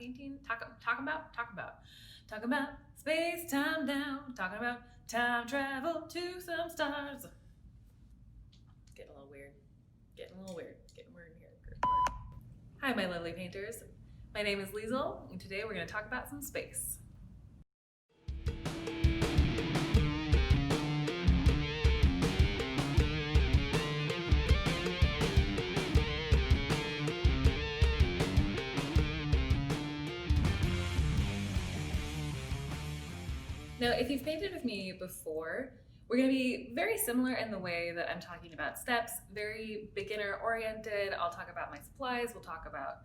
painting, talking about space, time now, talking about time travel to some stars. Getting a little weird, getting weird here. Hi, my lovely painters. My name is Liesl, and today we're going to talk about some space. Now, if you've painted with me before, we're going to be very similar in the way that I'm talking about steps, very beginner oriented. I'll talk about my supplies. We'll talk about,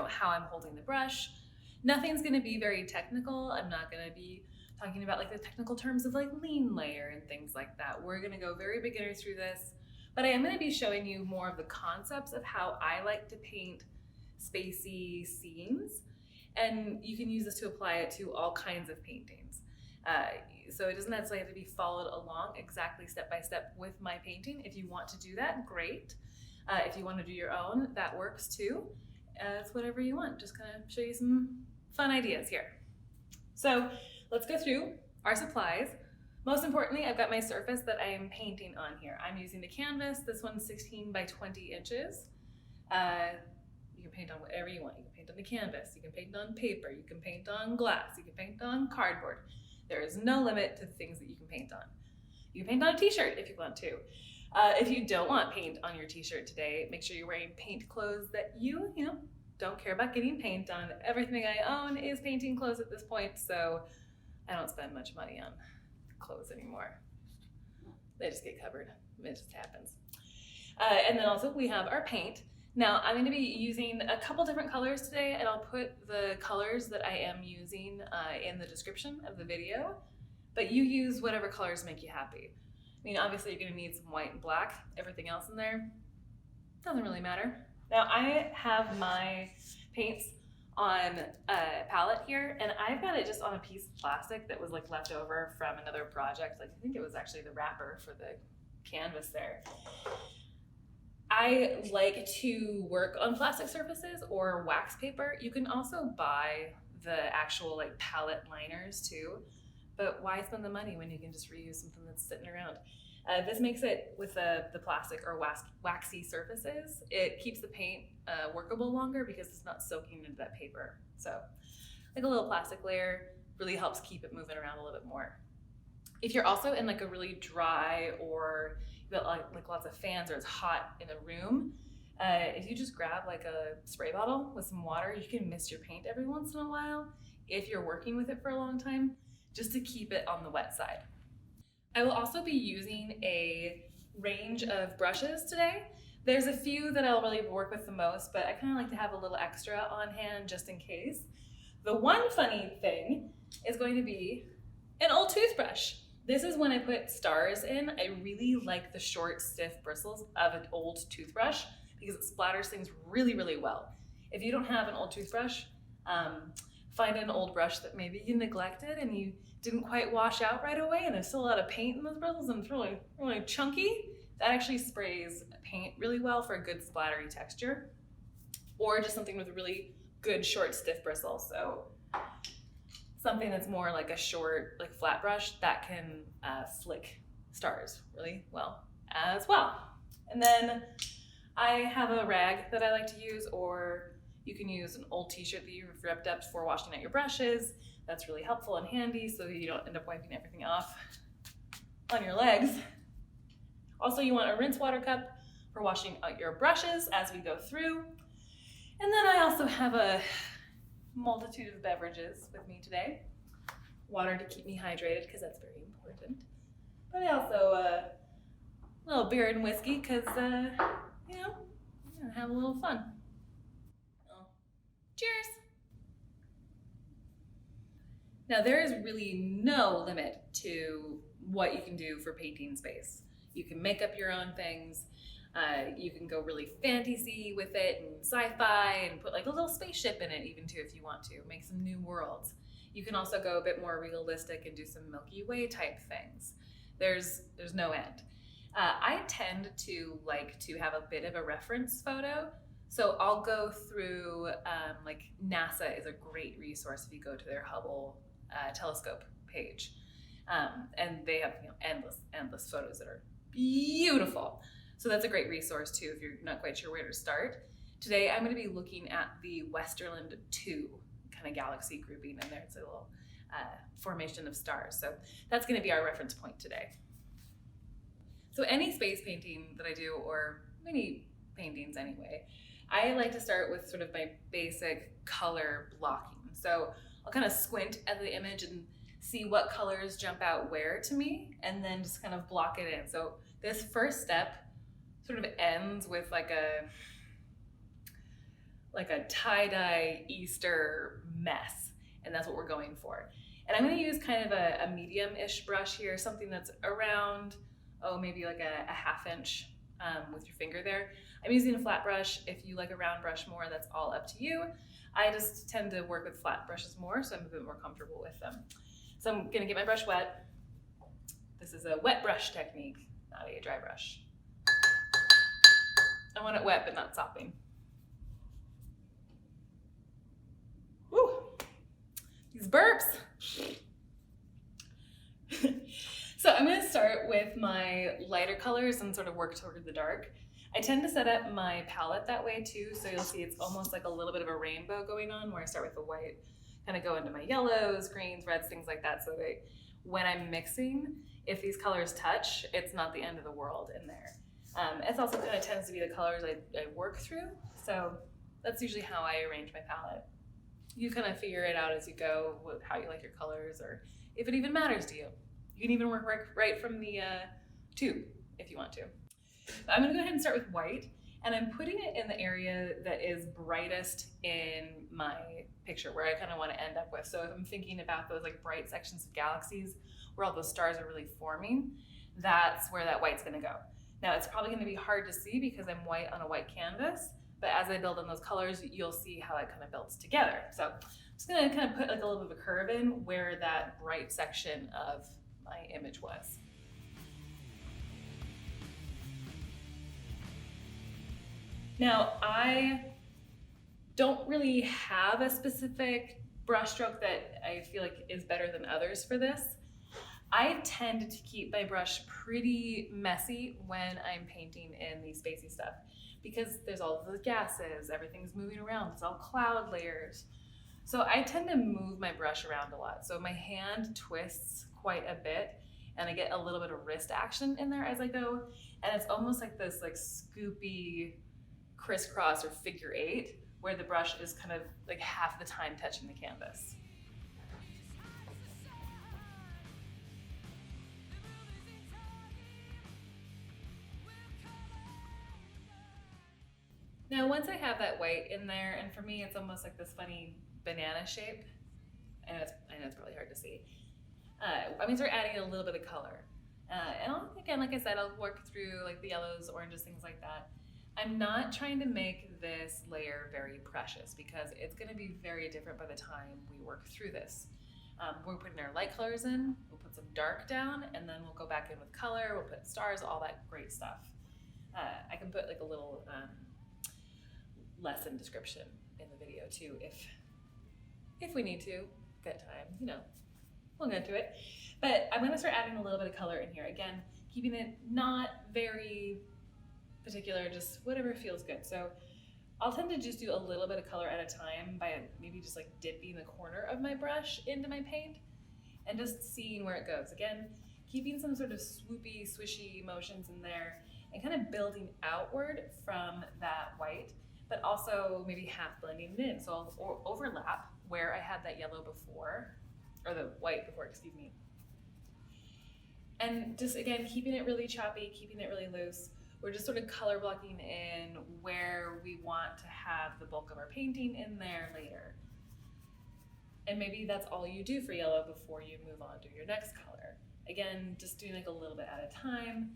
how I'm holding the brush. Nothing's going to be very technical. I'm not going to be talking about like the technical terms of like lean layer and things like that. We're going to go very beginner through this, but I am going to be showing you more of the concepts of how I like to paint spacey scenes. And you can use this to apply it to all kinds of paintings. So it doesn't necessarily have to be followed along exactly step by step with my painting. If you want to do that, great. If you want to do your own, that works too. It's whatever you want. Just kind of show you some fun ideas here. So let's go through our supplies. Most importantly, I've got my surface that I am painting on here. I'm using the canvas. This one's 16 by 20 inches. You can paint on whatever you want. You can paint on the canvas. You can paint on paper. You can paint on glass. You can paint on cardboard. There is no limit to the things that you can paint on. You can paint on a t-shirt if you want to. If you don't want paint on your t-shirt today, make sure you're wearing paint clothes that you don't care about getting paint on. Everything I own is painting clothes at this point, so I don't spend much money on clothes anymore. They just get covered. It just happens. And then also we have our paint. Now I'm going to be using a couple different colors today, and I'll put the colors that I am using in the description of the video, but you use whatever colors make you happy. I mean, obviously you're going to need some white and black. Everything else in there doesn't really matter. Now I have my paints on a palette here, and I've got it just on a piece of plastic that was like left over from another project. Like I think it was actually the wrapper for the canvas there. I like to work on plastic surfaces or wax paper. You can also buy the actual like palette liners too, but why spend the money when you can just reuse something that's sitting around? This makes it with the plastic or waxy surfaces, it keeps the paint workable longer because it's not soaking into that paper. So like a little plastic layer really helps keep it moving around a little bit more. If you're also in like a really dry or you've got like lots of fans or it's hot in a room, if you just grab like a spray bottle with some water, you can mist your paint every once in a while if you're working with it for a long time, just to keep it on the wet side. I will also be using a range of brushes today. There's a few that I'll really work with the most, but I kind of like to have a little extra on hand just in case. The one funny thing is going to be an old toothbrush. This is when I put stars in. I really like the short, stiff bristles of an old toothbrush because it splatters things really, really well. If you don't have an old toothbrush, find an old brush that maybe you neglected and you didn't quite wash out right away and there's still a lot of paint in those bristles and it's really, really chunky. That actually sprays paint really well for a good splattery texture, or just something with a really good short, stiff bristle. So something that's more like a short, like flat brush that can flick stars really well as well. And then I have a rag that I like to use, or you can use an old t-shirt that you've ripped up for washing out your brushes. That's really helpful and handy so you don't end up wiping everything off on your legs. Also, you want a rinse water cup for washing out your brushes as we go through. And then I also have a multitude of beverages with me today. Water to keep me hydrated because that's very important. But I also a little beer and whiskey because I'm gonna have a little fun. Oh. Cheers! Now there is really no limit to what you can do for painting space. You can make up your own things. You can go really fantasy with it and sci-fi and put like a little spaceship in it even too if you want to, make some new worlds. You can also go a bit more realistic and do some Milky Way type things. There's no end. I tend to like to have a bit of a reference photo So I'll go through, like NASA is a great resource if you go to their Hubble telescope page. And they have endless photos that are beautiful. So that's a great resource too if you're not quite sure where to start. Today I'm going to be looking at the Westerland 2 kind of galaxy grouping, and there's a little formation of stars. So that's going to be our reference point today. So any space painting that I do, or many paintings anyway, I like to start with sort of my basic color blocking. So I'll kind of squint at the image and see what colors jump out where to me, and then just kind of block it in. So this first step sort of ends with like a tie-dye Easter mess, and that's what we're going for. And I'm going to use kind of a medium-ish brush here, something that's around, maybe like a half inch with your finger there. I'm using a flat brush. If you like a round brush more, that's all up to you. I just tend to work with flat brushes more, so I'm a bit more comfortable with them. So I'm gonna get my brush wet. This is a wet brush technique, not a dry brush. I want it wet, but not sopping. Woo! These burps. So I'm gonna start with my lighter colors and sort of work toward the dark. I tend to set up my palette that way too, so you'll see it's almost like a little bit of a rainbow going on, where I start with the white, kind of go into my yellows, greens, reds, things like that, so that when I'm mixing, if these colors touch, it's not the end of the world in there. It's also kind of tends to be the colors I work through, so that's usually how I arrange my palette. You kind of figure it out as you go, how you like your colors, or if it even matters to you. You can even work right from the tube if you want to. I'm gonna go ahead and start with white, and I'm putting it in the area that is brightest in my picture, where I kind of want to end up with. So if I'm thinking about those like bright sections of galaxies where all those stars are really forming, that's where that white's gonna go. Now it's probably gonna be hard to see because I'm white on a white canvas, but as I build in those colors, you'll see how it kind of builds together. So I'm just gonna kind of put like a little bit of a curve in where that bright section of my image was. Now, I don't really have a specific brushstroke that I feel like is better than others for this. I tend to keep my brush pretty messy when I'm painting in the spacey stuff, because there's all the gases, everything's moving around, it's all cloud layers. So I tend to move my brush around a lot. So my hand twists quite a bit, and I get a little bit of wrist action in there as I go. And it's almost like this like scoopy crisscross or figure eight, where the brush is kind of like half the time touching the canvas. Now once I have that white in there, and for me it's almost like this funny banana shape, I know it's probably hard to see. I'm gonna start adding a little bit of color. And again, like I said, I'll work through like the yellows, oranges, things like that. I'm not trying to make this layer very precious, because it's going to be very different by the time we work through this. We're putting our light colors in, we'll put some dark down, and then we'll go back in with color, we'll put stars, all that great stuff. I can put like a little lesson description in the video too, if we need to, get time, we'll get to it. But I'm going to start adding a little bit of color in here. Again, keeping it not very particular, just whatever feels good. So I'll tend to just do a little bit of color at a time by maybe just like dipping the corner of my brush into my paint and just seeing where it goes. Again, keeping some sort of swoopy, swishy motions in there and kind of building outward from that white, but also maybe half blending it in. So I'll overlap where I had that yellow before, or the white before, excuse me. And just again, keeping it really choppy, keeping it really loose. We're just sort of color blocking in where we want to have the bulk of our painting in there later. And maybe that's all you do for yellow before you move on to your next color. Again, just doing like a little bit at a time.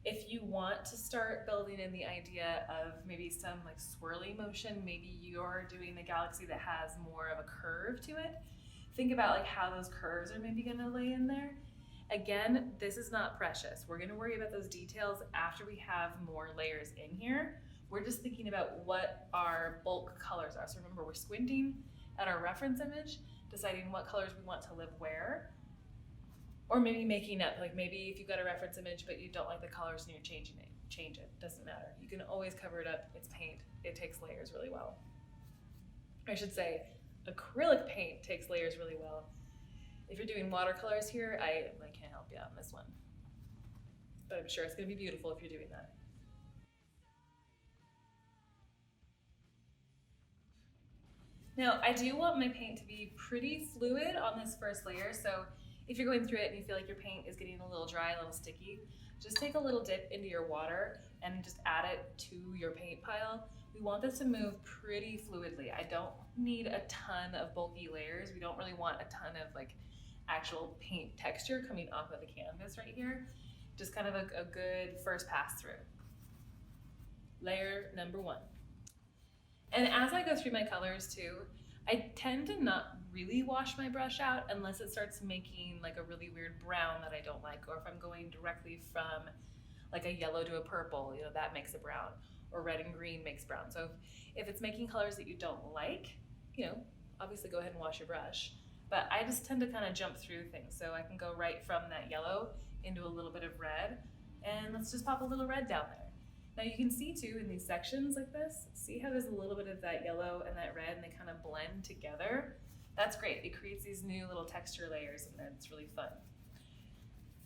If you want to start building in the idea of maybe some like swirly motion, maybe you're doing a galaxy that has more of a curve to it, think about like how those curves are maybe gonna lay in there. Again, this is not precious. We're gonna worry about those details after we have more layers in here, We're just thinking about what our bulk colors are. So remember, we're squinting at our reference image, deciding what colors we want to live where, or maybe making up, like maybe if you've got a reference image but you don't like the colors and you're changing it, change it, doesn't matter. You can always cover it up, it's paint, it takes layers really well. I should say, acrylic paint takes layers really well. If you're doing watercolors here, I can't help you out on this one. But I'm sure it's gonna be beautiful if you're doing that. Now, I do want my paint to be pretty fluid on this first layer, so if you're going through it and you feel like your paint is getting a little dry, a little sticky, just take a little dip into your water and just add it to your paint pile. We want this to move pretty fluidly. I don't need a ton of bulky layers. We don't really want a ton of like actual paint texture coming off of the canvas right here. Just kind of a good first pass through. Layer number one. And as I go through my colors too, I tend to not really wash my brush out unless it starts making like a really weird brown that I don't like, or if I'm going directly from like a yellow to a purple, you know, that makes a brown, or red and green makes brown. So if it's making colors that you don't like, you know, obviously go ahead and wash your brush. But I just tend to kind of jump through things. So I can go right from that yellow into a little bit of red, and let's just pop a little red down there. Now you can see too in these sections like this, see how there's a little bit of that yellow and that red and they kind of blend together? That's great, it creates these new little texture layers and it's really fun.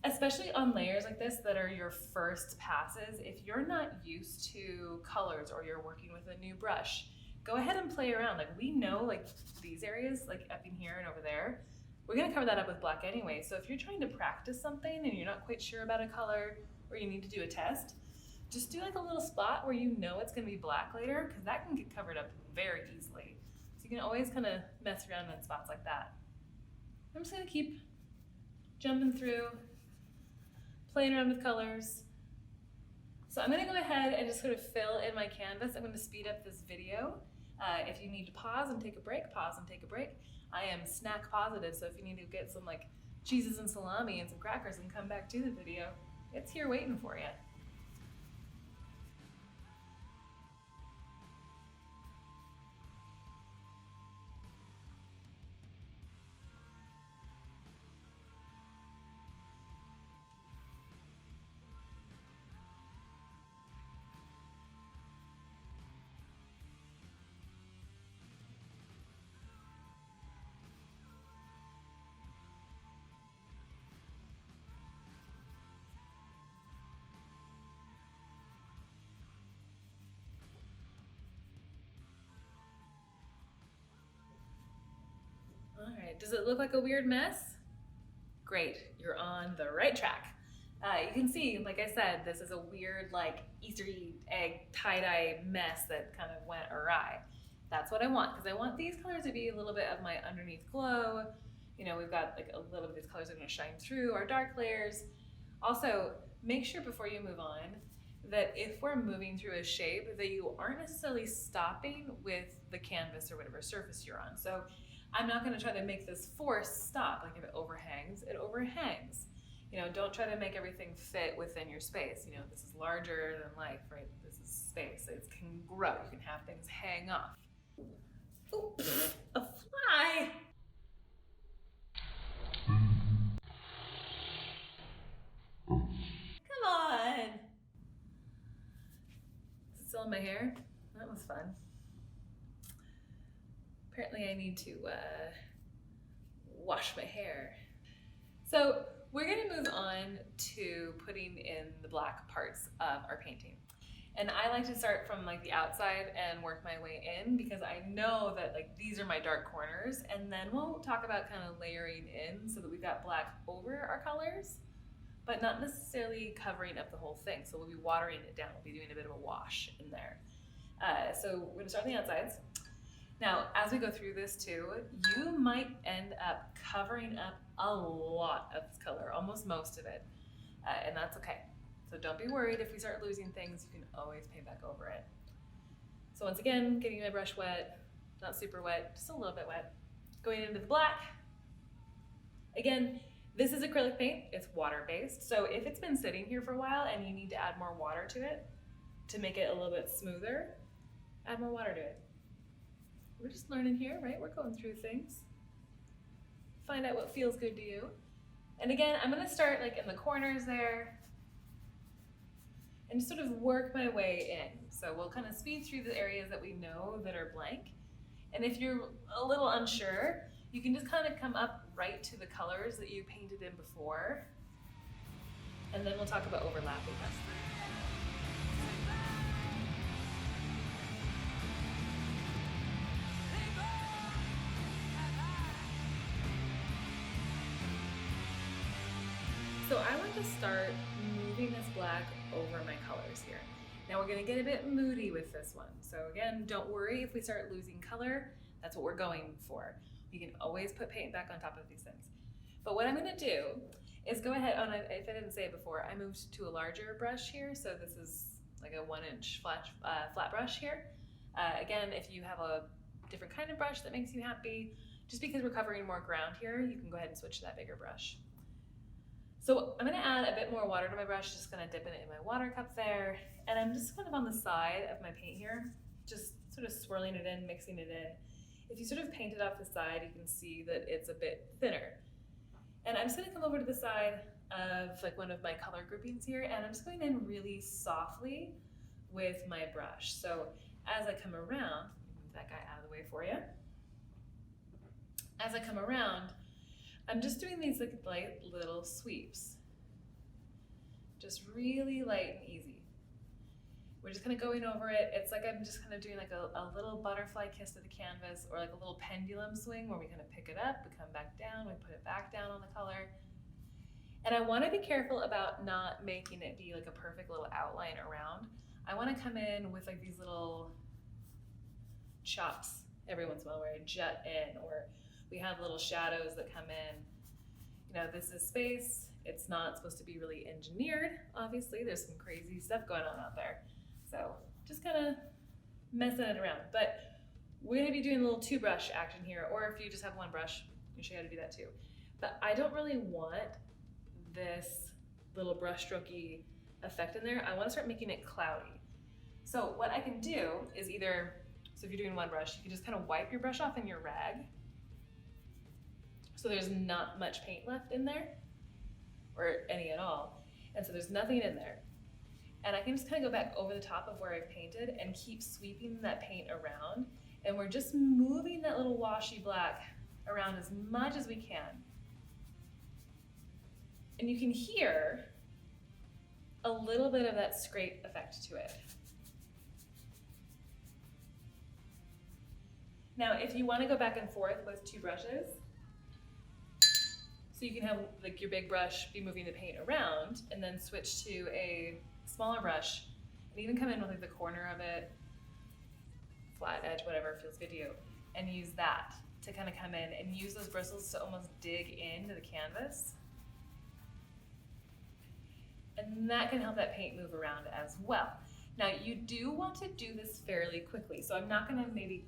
Especially on layers like this that are your first passes, if you're not used to colors or you're working with a new brush, go ahead and play around. Like we know like these areas, like up in here and over there, we're gonna cover that up with black anyway. So if you're trying to practice something and you're not quite sure about a color or you need to do a test, just do like a little spot where you know it's gonna be black later, because that can get covered up very easily. So you can always kind of mess around in spots like that. I'm just gonna keep jumping through, playing around with colors. So I'm gonna go ahead and just sort of fill in my canvas. I'm gonna speed up this video. If you need to pause and take a break, pause and take a break. I am snack positive, so if you need to get some like cheeses and salami and some crackers and come back to the video, it's here waiting for you. All right, does it look like a weird mess? Great, you're on the right track. You can see, like I said, this is a weird like Easter egg tie-dye mess that kind of went awry. That's what I want, because I want these colors to be a little bit of my underneath glow. You know, we've got like a little bit of these colors that are gonna shine through our dark layers. Also, make sure before you move on that if we're moving through a shape that you aren't necessarily stopping with the canvas or whatever surface you're on. So I'm not gonna try to make this force stop. Like if it overhangs, it overhangs. You know, don't try to make everything fit within your space. You know, this is larger than life, right? This is space, it can grow. You can have things hang off. Ooh, a fly! Come on! Is it still in my hair? That was fun. Apparently I need to wash my hair. So we're gonna move on to putting in the black parts of our painting. And I like to start from like the outside and work my way in, because I know that like these are my dark corners, and then we'll talk about kind of layering in so that we've got black over our colors, but not necessarily covering up the whole thing. So we'll be watering it down. We'll be doing a bit of a wash in there. So we're gonna start on the outsides. Now, as we go through this too, you might end up covering up a lot of this color, almost most of it, and that's okay. So don't be worried if we start losing things, you can always paint back over it. So once again, getting my brush wet, not super wet, just a little bit wet. Going into the black. Again, this is acrylic paint, it's water-based, so if it's been sitting here for a while and you need to add more water to it, to make it a little bit smoother, add more water to it. We're just learning here, right? We're going through things. Find out what feels good to you. And again, I'm gonna start like in the corners there and just sort of work my way in. So we'll kind of speed through the areas that we know that are blank. And if you're a little unsure, you can just kind of come up right to the colors that you painted in before. And then we'll talk about overlapping them. So I want to start moving this black over my colors here. Now we're gonna get a bit moody with this one. So again, don't worry if we start losing color, that's what we're going for. You can always put paint back on top of these things. But what I'm gonna do is go ahead, if I didn't say it before, I moved to a larger brush here. So this is like a 1-inch flat brush here. Again, if you have a different kind of brush that makes you happy, just because we're covering more ground here, you can go ahead and switch to that bigger brush. So I'm gonna add a bit more water to my brush, just gonna dip it in my water cup there. And I'm just kind of on the side of my paint here, just sort of swirling it in, mixing it in. If you sort of paint it off the side, you can see that it's a bit thinner. And I'm just gonna come over to the side of like one of my color groupings here, and I'm just going in really softly with my brush. So as I come around, move that guy out of the way for you. As I come around, I'm just doing these like light little sweeps. Just really light and easy. We're just kind of going over it. It's like I'm just kind of doing like a little butterfly kiss to the canvas, or like a little pendulum swing where we kind of pick it up, we come back down, we put it back down on the color. And I want to be careful about not making it be like a perfect little outline around. I want to come in with like these little chops every once in a while where I jut in, or we have little shadows that come in. You know, this is space. It's not supposed to be really engineered, obviously. There's some crazy stuff going on out there. So just kind of messing it around. But we're gonna be doing a little 2-brush action here, or if you just have 1 brush, you can show you how to do that too. But I don't really want this little brush strokey effect in there. I want to start making it cloudy. So what I can do is either, so if you're doing 1 brush, you can just kind of wipe your brush off in your rag, so there's not much paint left in there, or any at all. And so there's nothing in there. And I can just kind of go back over the top of where I've painted and keep sweeping that paint around. And we're just moving that little washy black around as much as we can. And you can hear a little bit of that scrape effect to it. Now, if you want to go back and forth with 2 brushes, so you can have like your big brush be moving the paint around, and then switch to a smaller brush, and even come in with like the corner of it, flat edge, whatever feels good to you, and use that to kind of come in and use those bristles to almost dig into the canvas. And that can help that paint move around as well. Now you do want to do this fairly quickly, so I'm not gonna maybe,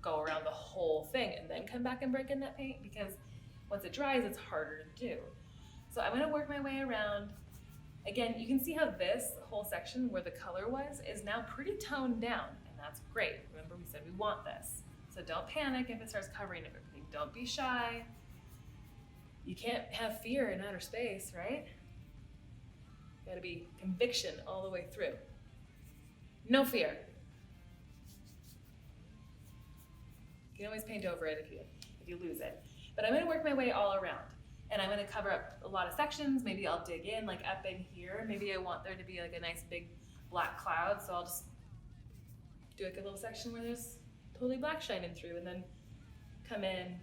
go around the whole thing and then come back and break in that paint, because once it dries, it's harder to do. So I'm gonna work my way around. Again, you can see how this whole section where the color was is now pretty toned down, and that's great. Remember, we said we want this. So don't panic if it starts covering everything. Don't be shy. You can't have fear in outer space, right? Gotta be conviction all the way through. No fear. You can always paint over it if you lose it. But I'm gonna work my way all around, and I'm gonna cover up a lot of sections. Maybe I'll dig in like up in here. Maybe I want there to be like a nice big black cloud, so I'll just do like a little section where there's totally black shining through, and then come in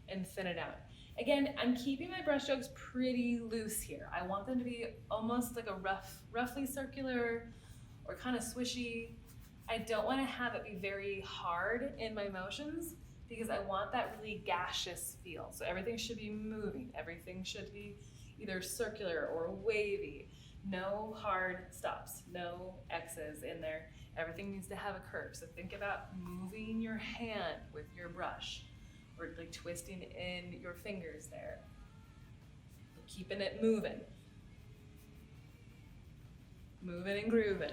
and thin it out. Again, I'm keeping my brush strokes pretty loose here. I want them to be almost like a roughly circular or kind of swishy. I don't want to have it be very hard in my motions, because I want that really gaseous feel. So everything should be moving. Everything should be either circular or wavy. No hard stops, no X's in there. Everything needs to have a curve. So think about moving your hand with your brush, or like twisting in your fingers there. Keeping it moving. moving and grooving.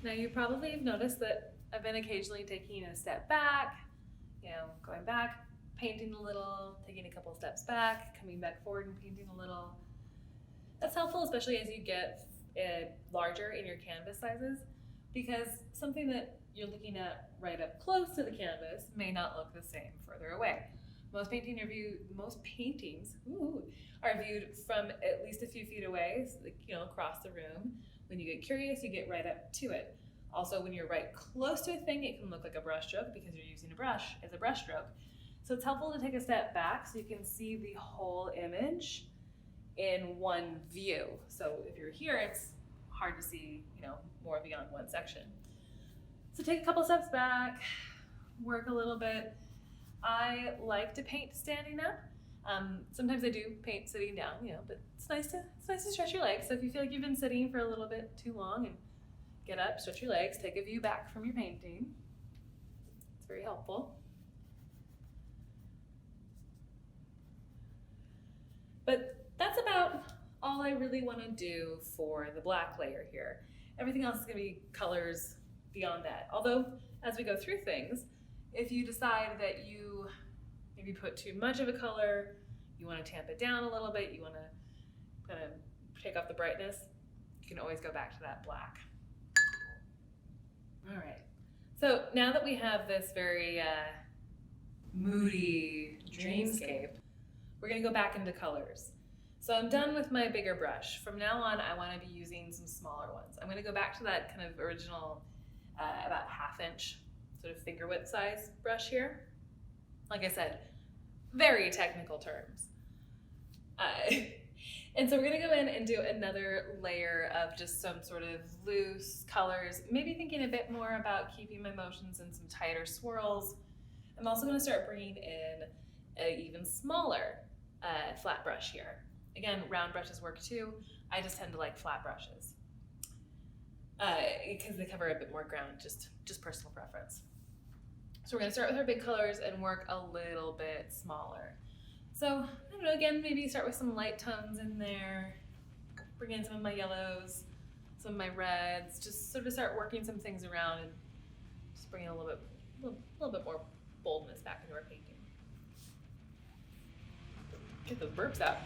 Now you probably have noticed that I've been occasionally taking a step back, going back, painting a little, taking a couple steps back, coming back forward and painting a little. That's helpful, especially as you get larger in your canvas sizes, because something that you're looking at right up close to the canvas may not look the same further away. Most paintings are viewed from at least a few feet away, across the room. When you get curious, you get right up to it. Also, when you're right close to a thing, it can look like a brush stroke because you're using a brush as a brush stroke. So it's helpful to take a step back so you can see the whole image in one view. So if you're here, it's hard to see, more beyond one section. So take a couple steps back, work a little bit. I like to paint standing up. Sometimes I do paint sitting down, but it's nice to stretch your legs. So if you feel like you've been sitting for a little bit too long, and get up, stretch your legs, take a view back from your painting. It's very helpful. But that's about all I really want to do for the black layer here. Everything else is going to be colors beyond that. Although, as we go through things, if you decide that you maybe put too much of a color, you want to tamp it down a little bit, you want to kind of take off the brightness, you can always go back to that black. All right, so now that we have this very moody dreamscape, we're gonna go back into colors. So I'm done with my bigger brush. From now on, I wanna be using some smaller ones. I'm gonna go back to that kind of original, about 1/2 inch, sort of finger width size brush here. Like I said, very technical terms. And so we're gonna go in and do another layer of just some sort of loose colors, maybe thinking a bit more about keeping my motions in some tighter swirls. I'm also gonna start bringing in an even smaller flat brush here. Again, round brushes work too. I just tend to like flat brushes because they cover a bit more ground, just personal preference. So we're gonna start with our big colors and work a little bit smaller. So, I don't know, again, maybe start with some light tones in there, bring in some of my yellows, some of my reds, just sort of start working some things around and just bring in a little bit more boldness back into our painting. Get those burps out.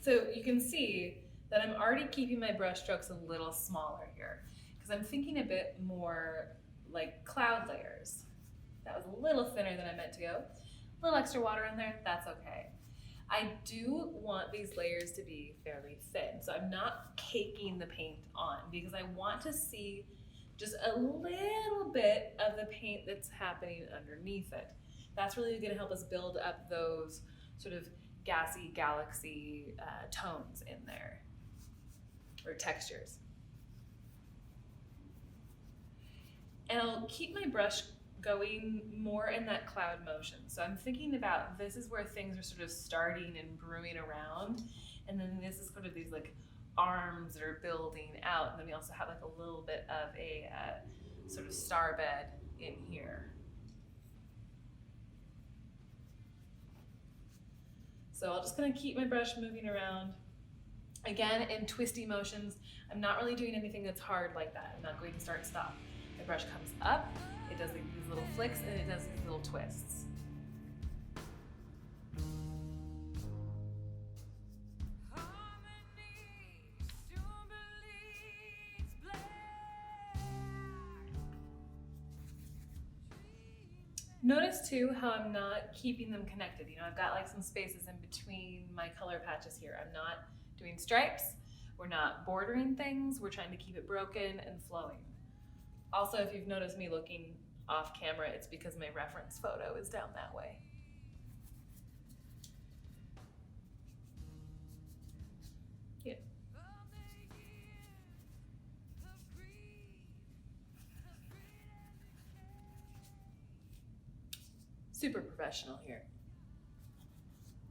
So you can see that I'm already keeping my brush strokes a little smaller here because I'm thinking a bit more like cloud layers. That was a little thinner than I meant to go. A little extra water in there, that's okay. I do want these layers to be fairly thin, so I'm not caking the paint on because I want to see just a little bit of the paint that's happening underneath it. That's really gonna help us build up those sort of gassy galaxy tones in there, or textures. And I'll keep my brush going more in that cloud motion. So I'm thinking about this is where things are sort of starting and brewing around, and then this is sort of these like arms that are building out, and then we also have like a little bit of a sort of star bed in here. So I'll just kind of keep my brush moving around. Again, in twisty motions, I'm not really doing anything that's hard like that. I'm not going to start and stop. My brush comes up, it does these little flicks, and it does these little twists. Notice too how I'm not keeping them connected. You know, I've got like some spaces in between my color patches here. I'm not doing stripes. We're not bordering things. We're trying to keep it broken and flowing. Also, if you've noticed me looking off camera, it's because my reference photo is down that way. Yeah. Super professional here.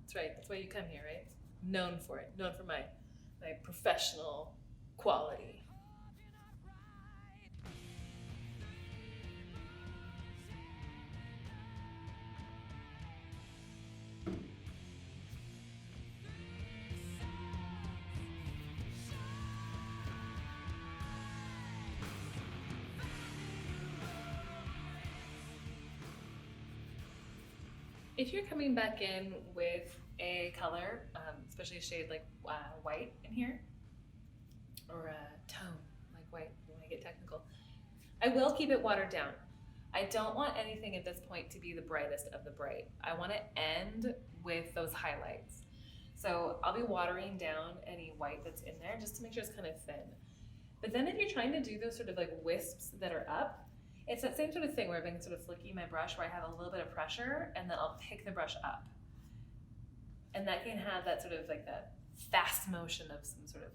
That's right, that's why you come here, right? Known for it, known for my professional quality. If you're coming back in with a color, especially a shade like white in here, or a tone like white, when I get technical, I will keep it watered down. I don't want anything at this point to be the brightest of the bright. I want to end with those highlights. So I'll be watering down any white that's in there just to make sure it's kind of thin. But then if you're trying to do those sort of like wisps that are up, it's that same sort of thing where I've been sort of flicking my brush where I have a little bit of pressure and then I'll pick the brush up. And that can have that sort of like that fast motion of some sort of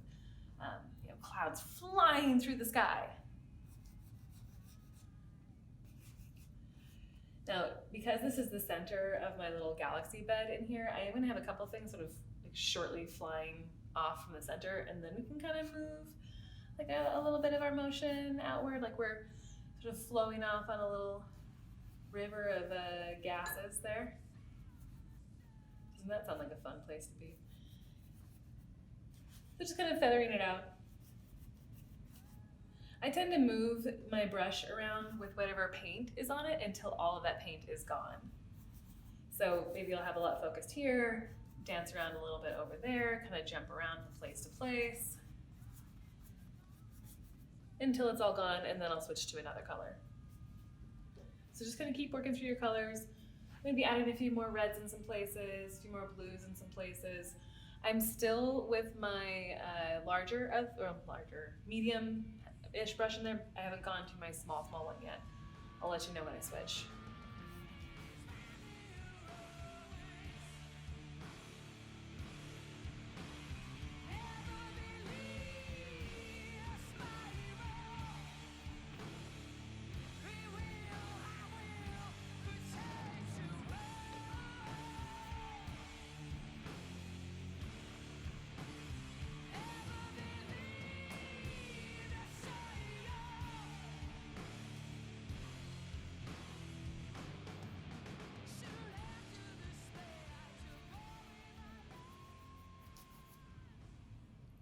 you know, clouds flying through the sky. Now, because this is the center of my little galaxy bed in here, I am gonna have a couple things sort of like shortly flying off from the center, and then we can kind of move like a little bit of our motion outward, like we're sort of flowing off on a little river of gases there. Doesn't that sound like a fun place to be? So just kind of feathering it out. I tend to move my brush around with whatever paint is on it until all of that paint is gone. So maybe I'll have a lot focused here, dance around a little bit over there, kind of jump around from place to place until it's all gone, and then I'll switch to another color. So just kind of keep working through your colors. I'm going to be adding a few more reds in some places, a few more blues in some places. I'm still with my medium-ish brush in there. I haven't gone to my small one yet. I'll let you know when I switch.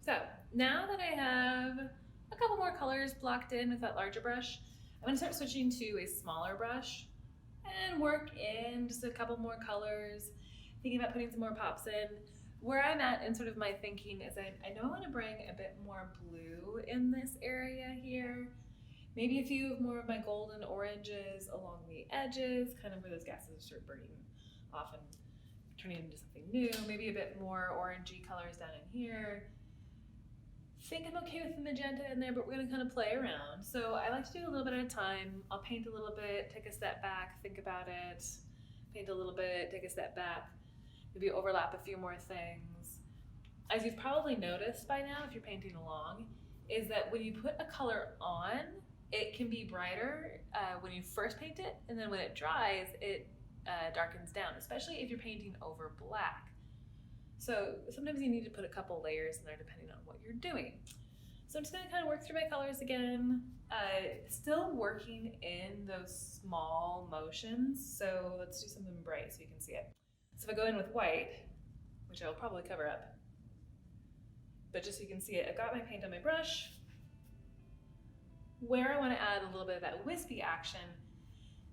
So now that I have a couple more colors blocked in with that larger brush, I'm going to start switching to a smaller brush and work in just a couple more colors, thinking about putting some more pops in. Where I'm at in sort of my thinking is I know I want to bring a bit more blue in this area here. Maybe a few more of my golden oranges along the edges, kind of where those gases start burning off and turning into something new. Maybe a bit more orangey colors down in here. I think I'm okay with the magenta in there, but we're gonna kind of play around. So I like to do a little bit at a time. I'll paint a little bit, take a step back, think about it, paint a little bit, take a step back, maybe overlap a few more things. As you've probably noticed by now, if you're painting along, is that when you put a color on, it can be brighter when you first paint it, and then when it dries, it darkens down, especially if you're painting over black. So sometimes you need to put a couple layers in there depending on what you're doing. So I'm just gonna kind of work through my colors again, still working in those small motions. So let's do something bright so you can see it. So if I go in with white, which I will probably cover up, but just so you can see it, I got my paint on my brush. Where I want to add a little bit of that wispy action,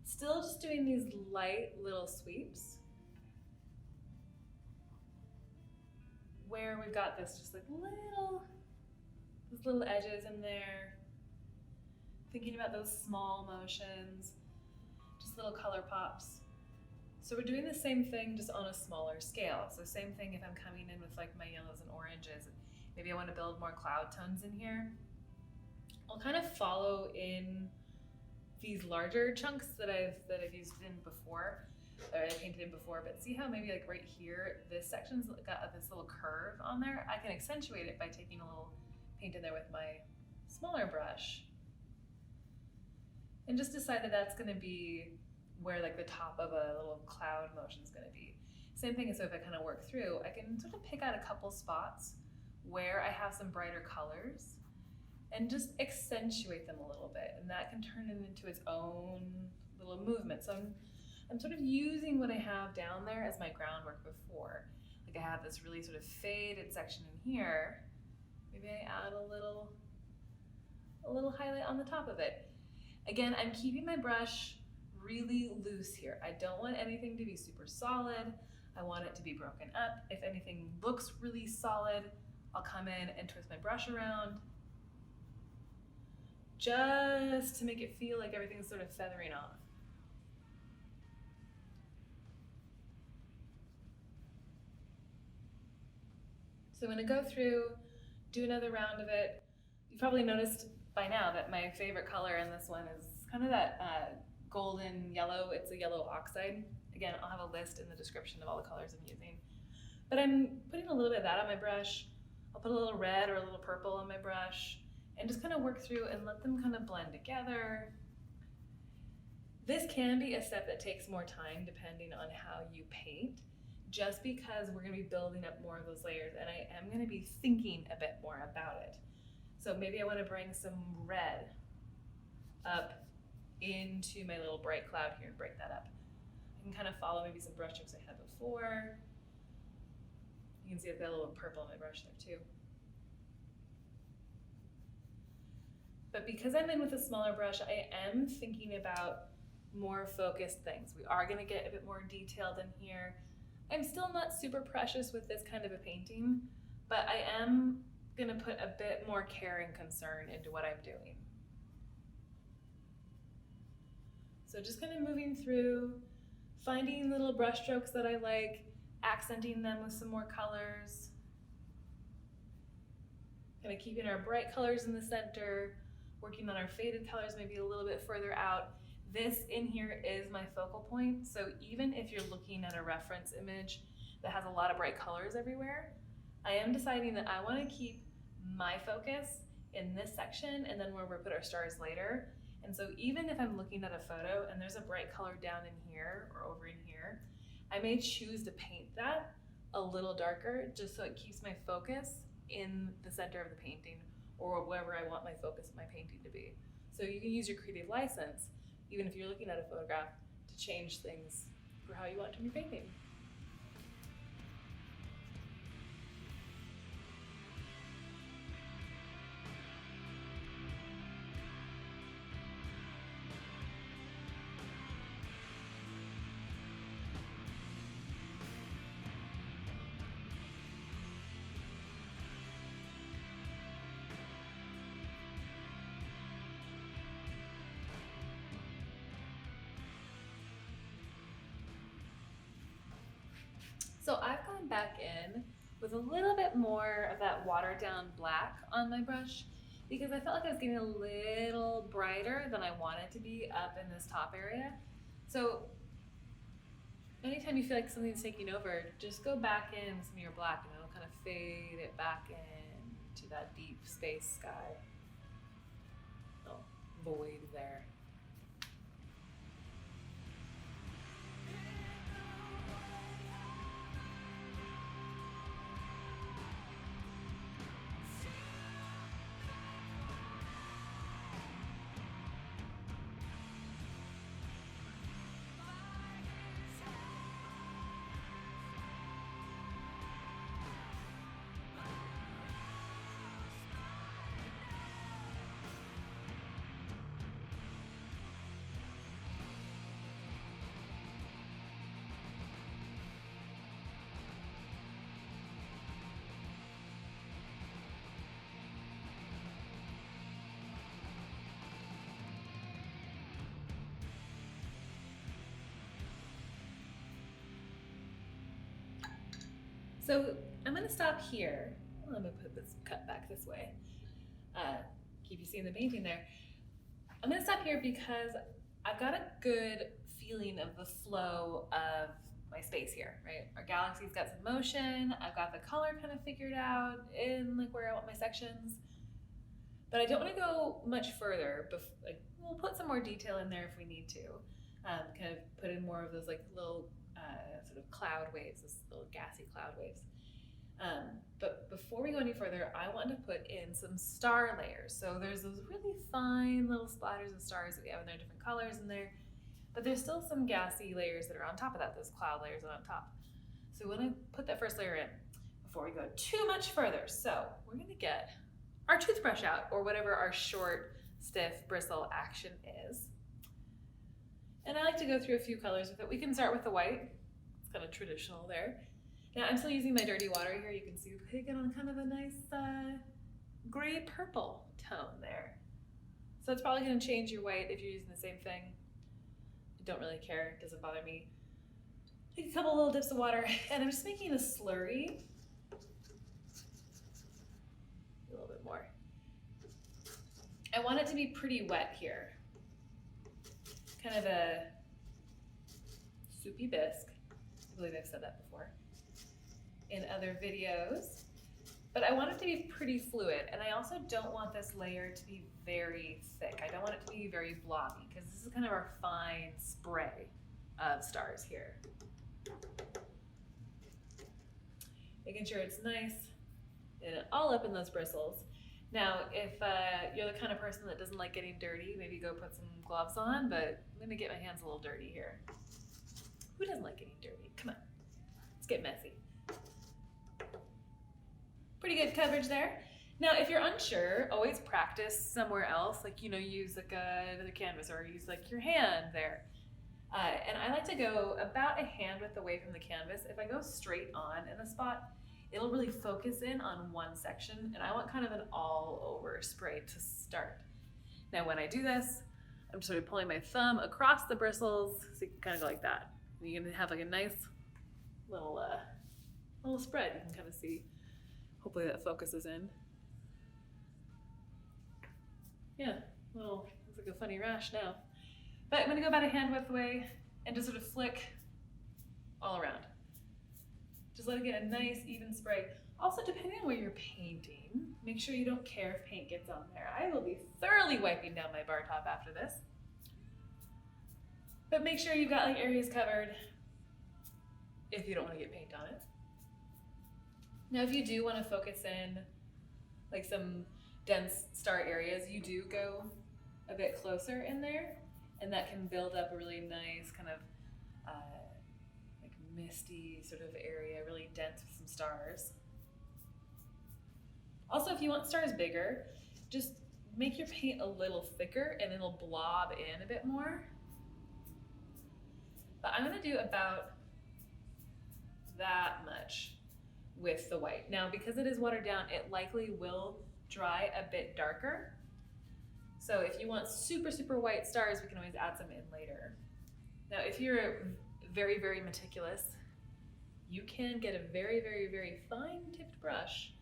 still just doing these light little sweeps. Where we've got this just like these little edges in there. Thinking about those small motions. just little color pops. So we're doing the same thing, just on a smaller scale. So same thing if I'm coming in with like my yellows and oranges. Maybe I want to build more cloud tones in here. I'll kind of follow in these larger chunks that I've used in before, or I painted in before, but see how maybe like right here, this section's got this little curve on there? I can accentuate it by taking a little paint in there with my smaller brush. And just decide that that's gonna be where like the top of a little cloud motion is gonna be. Same thing as so if I kind of work through, I can sort of pick out a couple spots where I have some brighter colors and just accentuate them a little bit, and that can turn it into its own little movement. So I'm sort of using what I have down there as my groundwork before. Like I have this really sort of faded section in here. Maybe I add a little highlight on the top of it. Again, I'm keeping my brush really loose here. I don't want anything to be super solid. I want it to be broken up. If anything looks really solid, I'll come in and twist my brush around, just to make it feel like everything's sort of feathering off. So I'm gonna go through, do another round of it. You've probably noticed by now that my favorite color in this one is kind of that golden yellow. It's a yellow oxide. Again, I'll have a list in the description of all the colors I'm using. But I'm putting a little bit of that on my brush. I'll put a little red or a little purple on my brush and just kind of work through and let them kind of blend together. This can be a step that takes more time depending on how you paint, just because we're gonna be building up more of those layers and I am gonna be thinking a bit more about it. So maybe I wanna bring some red up into my little bright cloud here and break that up. I can kind of follow maybe some brush strokes I had before. You can see I've got a little purple on my brush there too. But because I'm in with a smaller brush, I am thinking about more focused things. We are gonna get a bit more detailed in here. I'm still not super precious with this kind of a painting, but I am gonna put a bit more care and concern into what I'm doing. So just kind of moving through, finding little brush strokes that I like, accenting them with some more colors. Kind of keeping our bright colors in the center, working on our faded colors maybe a little bit further out. This in here is my focal point, so even if you're looking at a reference image that has a lot of bright colors everywhere, I am deciding that I want to keep my focus in this section and then where we put our stars later. And so even if I'm looking at a photo and there's a bright color down in here or over in here, I may choose to paint that a little darker just so it keeps my focus in the center of the painting or wherever I want my focus of my painting to be. So you can use your creative license, even if you're looking at a photograph, to change things for how you want to be painting. So I've gone back in with a little bit more of that watered down black on my brush because I felt like I was getting a little brighter than I wanted to be up in this top area. So anytime you feel like something's taking over, just go back in with some of your black and it'll kind of fade it back in to that deep space sky. Oh, void there. So I'm gonna stop here. Well, I'm gonna put this cut back this way. Keep you seeing the painting there. I'm gonna stop here because I've got a good feeling of the flow of my space here, right? Our galaxy's got some motion. I've got the color kind of figured out in like where I want my sections. But I don't want to go much further. Like, we'll put some more detail in there if we need to. Kind of put in more of those like little sort of cloud waves, those little gassy cloud waves. But before we go any further, I want to put in some star layers. So there's those really fine little splatters of stars that we have in there, different colors in there. But there's still some gassy layers that are on top of that, those cloud layers on top. So we want to put that first layer in before we go too much further. So we're going to get our toothbrush out, or whatever our short, stiff, bristle action is. And I like to go through a few colors with it. We can start with the white. It's kind of traditional there. Now I'm still using my dirty water here. You can see we're picking on kind of a nice gray purple tone there. So it's probably going to change your white if you're using the same thing. I don't really care, it doesn't bother me. Take a couple little dips of water, and I'm just making a slurry. A little bit more. I want it to be pretty wet here. Kind of a soupy bisque. I believe I've said that before in other videos. But I want it to be pretty fluid, and I also don't want this layer to be very thick. I don't want it to be very blobby, because this is kind of our fine spray of stars here. Making sure it's nice and all up in those bristles. Now, if you're the kind of person that doesn't like getting dirty, maybe go put some gloves on, but I'm gonna get my hands a little dirty here. Who doesn't like getting dirty? Come on, let's get messy. Pretty good coverage there. Now, if you're unsure, always practice somewhere else, like, use like another canvas, or use like your hand there. And I like to go about a hand width away from the canvas. If I go straight on in a spot, it'll really focus in on one section, and I want kind of an all over spray to start. Now, when I do this, I'm sort of pulling my thumb across the bristles, so you can kind of go like that. And you're gonna have like a nice little spread. You can kind of see. Hopefully that focuses in. Yeah, looks like a funny rash now. But I'm gonna go about a hand width away and just sort of flick all around. Just let it get a nice even spray. Also, depending on where you're painting, make sure you don't care if paint gets on there. I will be thoroughly wiping down my bar top after this. But make sure you've got like areas covered if you don't want to get paint on it. Now, if you do want to focus in like some dense star areas, you do go a bit closer in there, and that can build up a really nice kind of like misty sort of area, really dense with some stars. Also, if you want stars bigger, just make your paint a little thicker and it'll blob in a bit more. But I'm gonna do about that much with the white. Now, because it is watered down, it likely will dry a bit darker. So if you want super, super white stars, we can always add some in later. Now, if you're very, very meticulous, you can get a very, very, very fine tipped brush,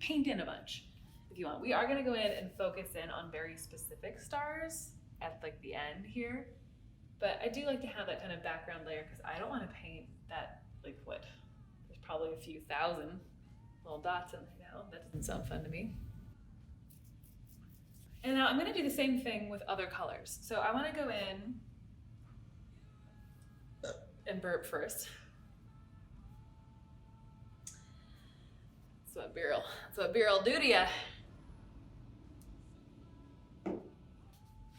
paint in a bunch if you want. We are gonna go in and focus in on very specific stars at like the end here. But I do like to have that kind of background layer because I don't want to paint that, like what, there's probably a few thousand little dots in there now. That doesn't sound fun to me. And now I'm going to do the same thing with other colors. So I want to go in and burp first. That's what beer will do to you.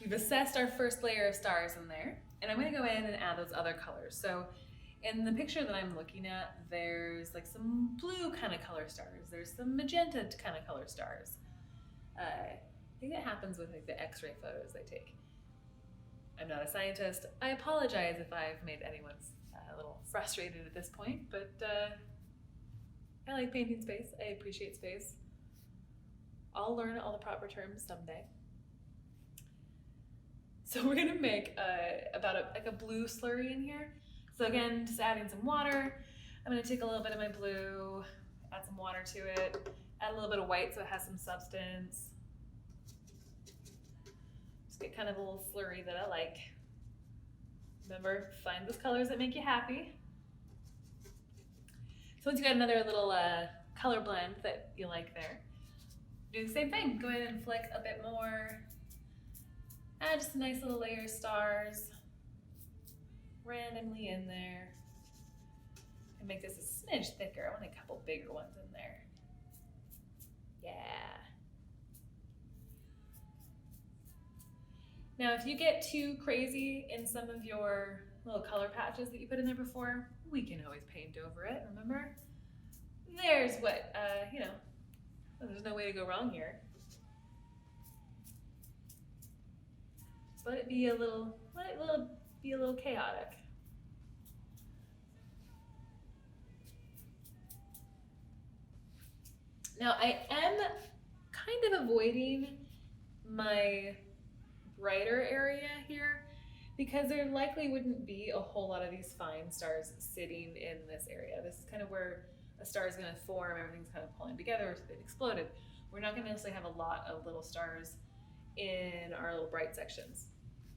We've assessed our first layer of stars in there, and I'm going to go in and add those other colors. So in the picture that I'm looking at, there's like some blue kind of color stars. There's some magenta kind of color stars. I think that happens with like the X-ray photos they take. I'm not a scientist. I apologize if I've made anyone a little frustrated at this point, but I like painting space. I appreciate space. I'll learn all the proper terms someday. So we're gonna make about like a blue slurry in here. So again, just adding some water. I'm gonna take a little bit of my blue, add some water to it, add a little bit of white so it has some substance. Just get kind of a little flurry that I like. Remember, find those colors that make you happy. So once you got another little color blend that you like there, do the same thing. Go ahead and flick a bit more. Add just a nice little layer of stars randomly in there. And make this a smidge thicker. I want a couple bigger ones in there. Yeah. Now, if you get too crazy in some of your little color patches that you put in there before, we can always paint over it, remember? There's what, you know, there's no way to go wrong here. Just let it be a little, be a little chaotic. Now, I am kind of avoiding my brighter area here because there likely wouldn't be a whole lot of these fine stars sitting in this area. This is kind of where a star is going to form, everything's kind of pulling together, it exploded. We're not going to necessarily have a lot of little stars in our little bright sections.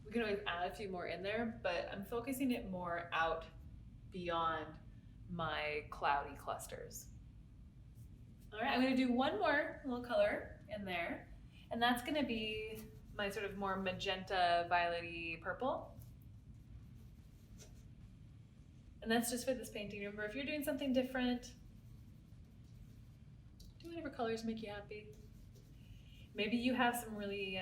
We can always add a few more in there, but I'm focusing it more out beyond my cloudy clusters. All right, I'm going to do one more little color in there, and that's going to be my sort of more magenta, violet-y purple. And that's just for this painting. Remember, if you're doing something different, do whatever colors make you happy. Maybe you have some really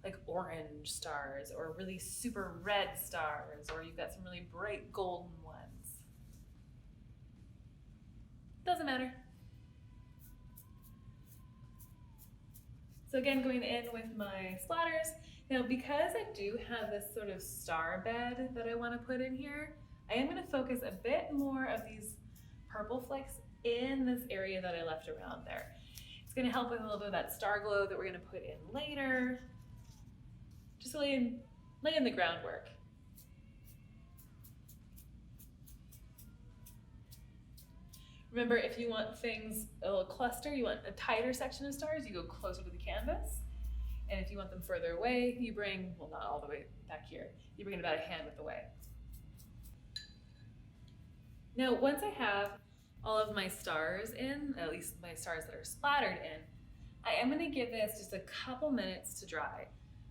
like orange stars or really super red stars, or you've got some really bright golden ones. Doesn't matter. So again, going in with my splatters. Now, because I do have this sort of star bed that I want to put in here, I am going to focus a bit more of these purple flecks in this area that I left around there. It's going to help with a little bit of that star glow that we're going to put in later. Just lay in the groundwork. Remember, if you want things a little cluster, you want a tighter section of stars, you go closer to the canvas. And if you want them further away, you bring, well, not all the way back here, you bring it about a hand width away. Now, once I have all of my stars in, at least my stars that are splattered in, I am going to give this just a couple minutes to dry.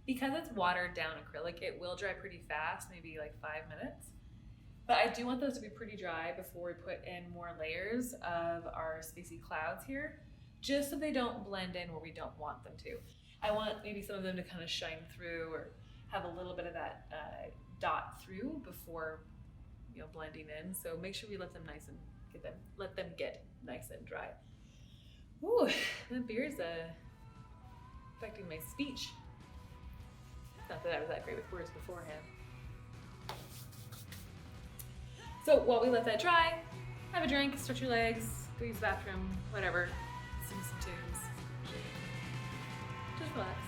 Because it's watered down acrylic, it will dry pretty fast, maybe like 5 minutes. But I do want those to be pretty dry before we put in more layers of our spacey clouds here, just so they don't blend in where we don't want them to. I want maybe some of them to kind of shine through or have a little bit of that dot through before, you know, blending in. So make sure we let them let them get nice and dry. Ooh, that beer's affecting my speech. Not that I was that great with words beforehand. So while we let that dry, have a drink, stretch your legs, go use the bathroom, whatever, sing some tunes. Just relax.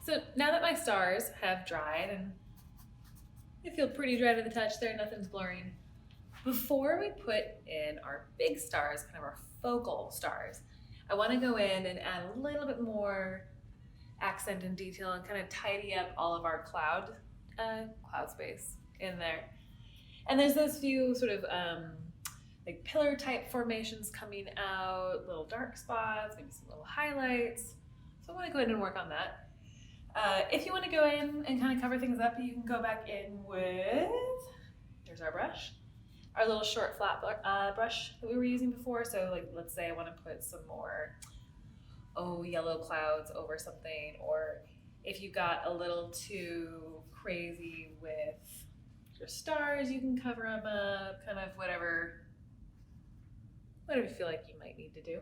So now that my stars have dried, and they feel pretty dry to the touch there, nothing's blurring. Before we put in our big stars, kind of our focal stars, I want to go in and add a little bit more accent and detail and kind of tidy up all of our cloud space in there. And there's those few sort of like pillar type formations coming out, little dark spots, maybe some little highlights. So I want to go ahead and work on that. If you want to go in and kind of cover things up, you can go back in with, here's our brush, our little short flat brush that we were using before. So like, let's say I want to put some more, yellow clouds over something, or if you got a little too crazy with your stars, you can cover them up, kind of whatever you feel like you might need to do.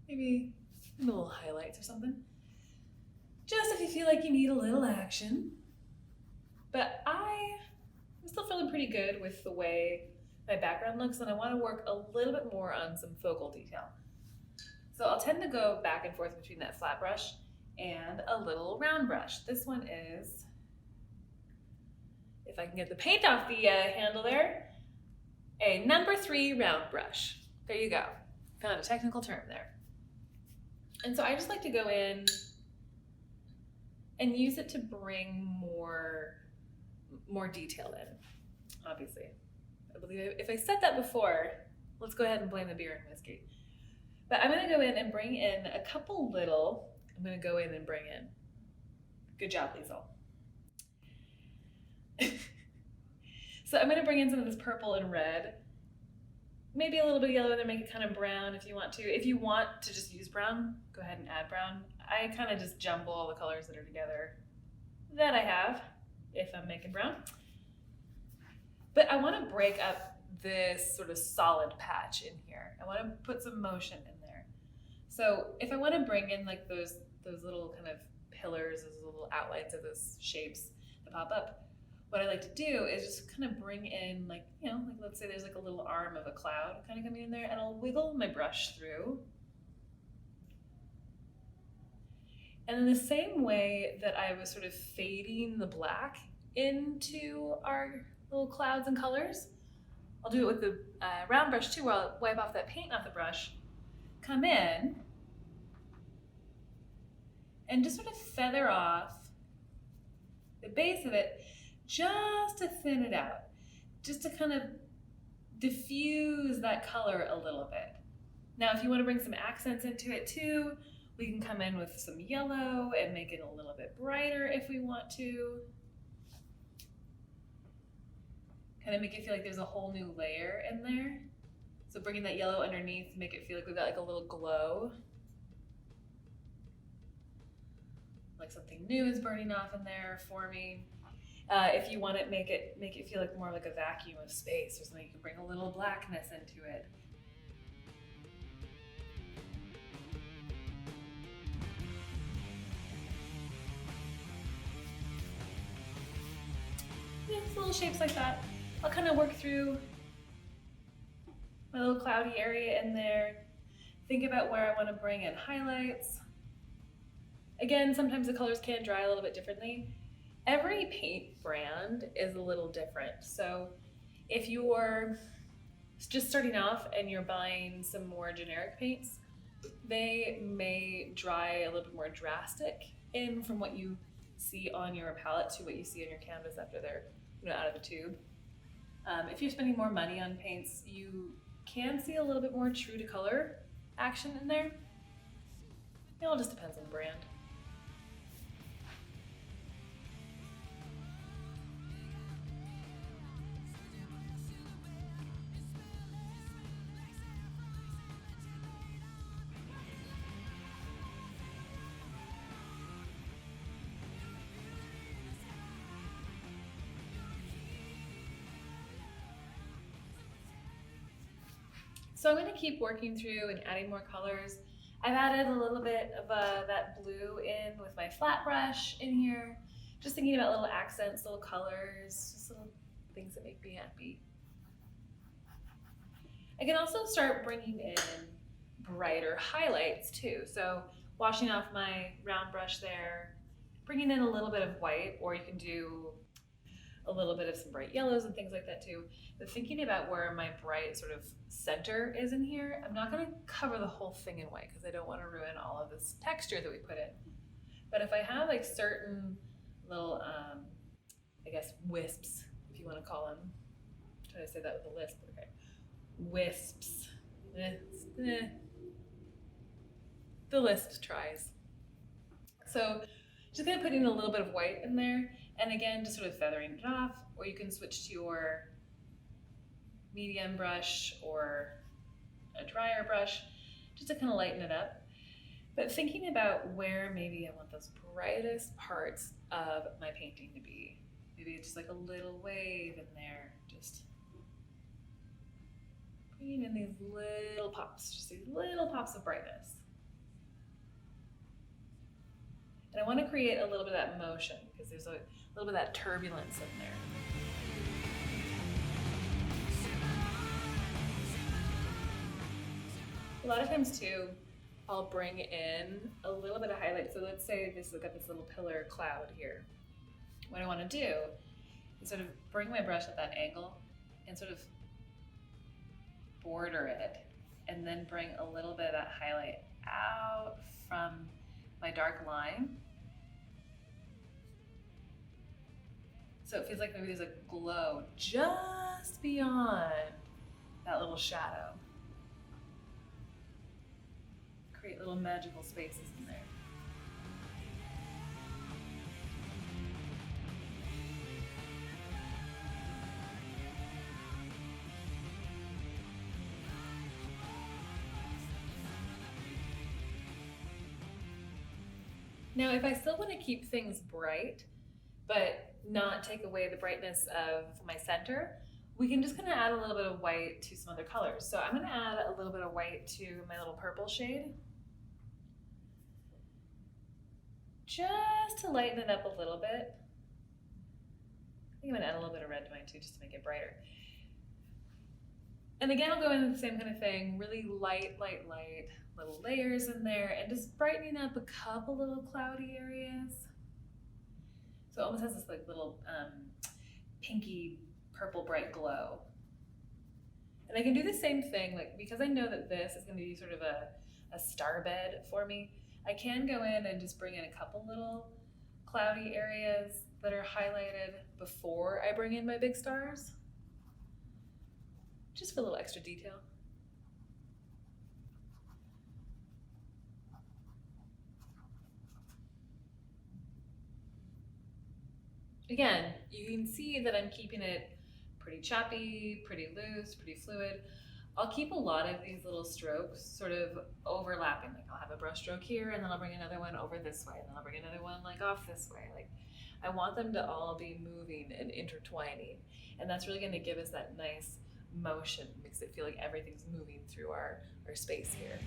maybe little highlights or something. Just if you feel like you need a little action. But I'm still feeling pretty good with the way my background looks, and I want to work a little bit more on some focal detail. So I'll tend to go back and forth between that flat brush and a little round brush. This one is, if I can get the paint off the handle there, a number 3 round brush. There you go. Found a technical term there. And so I just like to go in and use it to bring more detail in, obviously. I believe if I said that before, let's go ahead and blame the beer and whiskey. But I'm gonna go in and bring in a couple little, good job, Liesl. So I'm gonna bring in some of this purple and red, maybe a little bit of yellow in there, make it kind of brown if you want to. If you want to just use brown, go ahead and add brown. I kind of just jumble all the colors that are together that I have if I'm making brown. But I want to break up this sort of solid patch in here. I want to put some motion in there. So if I want to bring in like those little kind of pillars, those little outlines of those shapes that pop up, what I like to do is just kind of bring in like, like let's say there's like a little arm of a cloud kind of coming in there, and I'll wiggle my brush through. And in the same way that I was sort of fading the black into our little clouds and colors, I'll do it with the round brush too, where I'll wipe off that paint off the brush, come in, and just sort of feather off the base of it just to thin it out, just to kind of diffuse that color a little bit. Now, if you want to bring some accents into it too, we can come in with some yellow and make it a little bit brighter if we want to. Kind of make it feel like there's a whole new layer in there. So bringing that yellow underneath to make it feel like we've got like a little glow. Like something new is burning off in there for me. If you want to make it feel like more like a vacuum of space or something, you can bring a little blackness into it. Yeah, little shapes like that. I'll kind of work through my little cloudy area in there. Think about where I want to bring in highlights. Again, sometimes the colors can dry a little bit differently. Every paint brand is a little different. So if you're just starting off and you're buying some more generic paints, they may dry a little bit more drastic in from what you see on your palette to what you see on your canvas after they're out of the tube. If you're spending more money on paints, you can see a little bit more true to color action in there. It all just depends on the brand. So I'm going to keep working through and adding more colors. I've added a little bit of that blue in with my flat brush in here. Just thinking about little accents, little colors, just little things that make me happy. I can also start bringing in brighter highlights too. So washing off my round brush there, bringing in a little bit of white, or you can do a little bit of some bright yellows and things like that too. But thinking about where my bright sort of center is in here, I'm not going to cover the whole thing in white because I don't want to ruin all of this texture that we put in. But if I have like certain little, I guess, wisps, if you want to call them, I'm trying to say that with a lisp, okay. Wisps. The lisp tries. So just kind of putting a little bit of white in there, and again, just sort of feathering it off, or you can switch to your medium brush or a drier brush just to kind of lighten it up. But thinking about where maybe I want those brightest parts of my painting to be. Maybe it's just like a little wave in there, just bringing in these little pops, just these little pops of brightness. I want to create a little bit of that motion because there's a little bit of that turbulence in there. A lot of times too, I'll bring in a little bit of highlight. So let's say this has got this little pillar cloud here. What I want to do is sort of bring my brush at that angle and sort of border it, and then bring a little bit of that highlight out from my dark line. So it feels like maybe there's a glow just beyond that little shadow. Create little magical spaces in there. Now, if I still want to keep things bright, but not take away the brightness of my center, we can just kind of add a little bit of white to some other colors. So I'm going to add a little bit of white to my little purple shade, just to lighten it up a little bit. I think I'm going to add a little bit of red to mine too, just to make it brighter. And again, I'll go in with the same kind of thing, really light, little layers in there, and just brightening up a couple little cloudy areas. So it almost has this like little pinky purple bright glow. And I can do the same thing, like because I know that this is going to be sort of a star bed for me, I can go in and just bring in a couple little cloudy areas that are highlighted before I bring in my big stars, just for a little extra detail. Again, you can see that I'm keeping it pretty choppy, pretty loose, pretty fluid. I'll keep a lot of these little strokes sort of overlapping. Like I'll have a brush stroke here, and then I'll bring another one over this way, and then I'll bring another one like off this way. Like I want them to all be moving and intertwining, and that's really going to give us that nice motion. Makes it feel like everything's moving through our space here.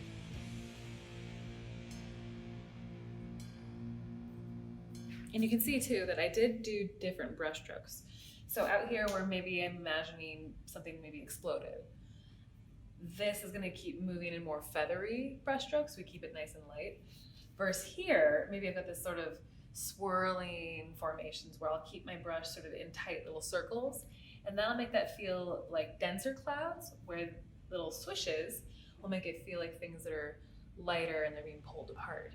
And you can see too that I did do different brush strokes. So out here where maybe I'm imagining something maybe exploded, this is gonna keep moving in more feathery brush strokes. We keep it nice and light. Versus here, maybe I've got this sort of swirling formations where I'll keep my brush sort of in tight little circles, and that'll make that feel like denser clouds, where little swishes will make it feel like things that are lighter and they're being pulled apart.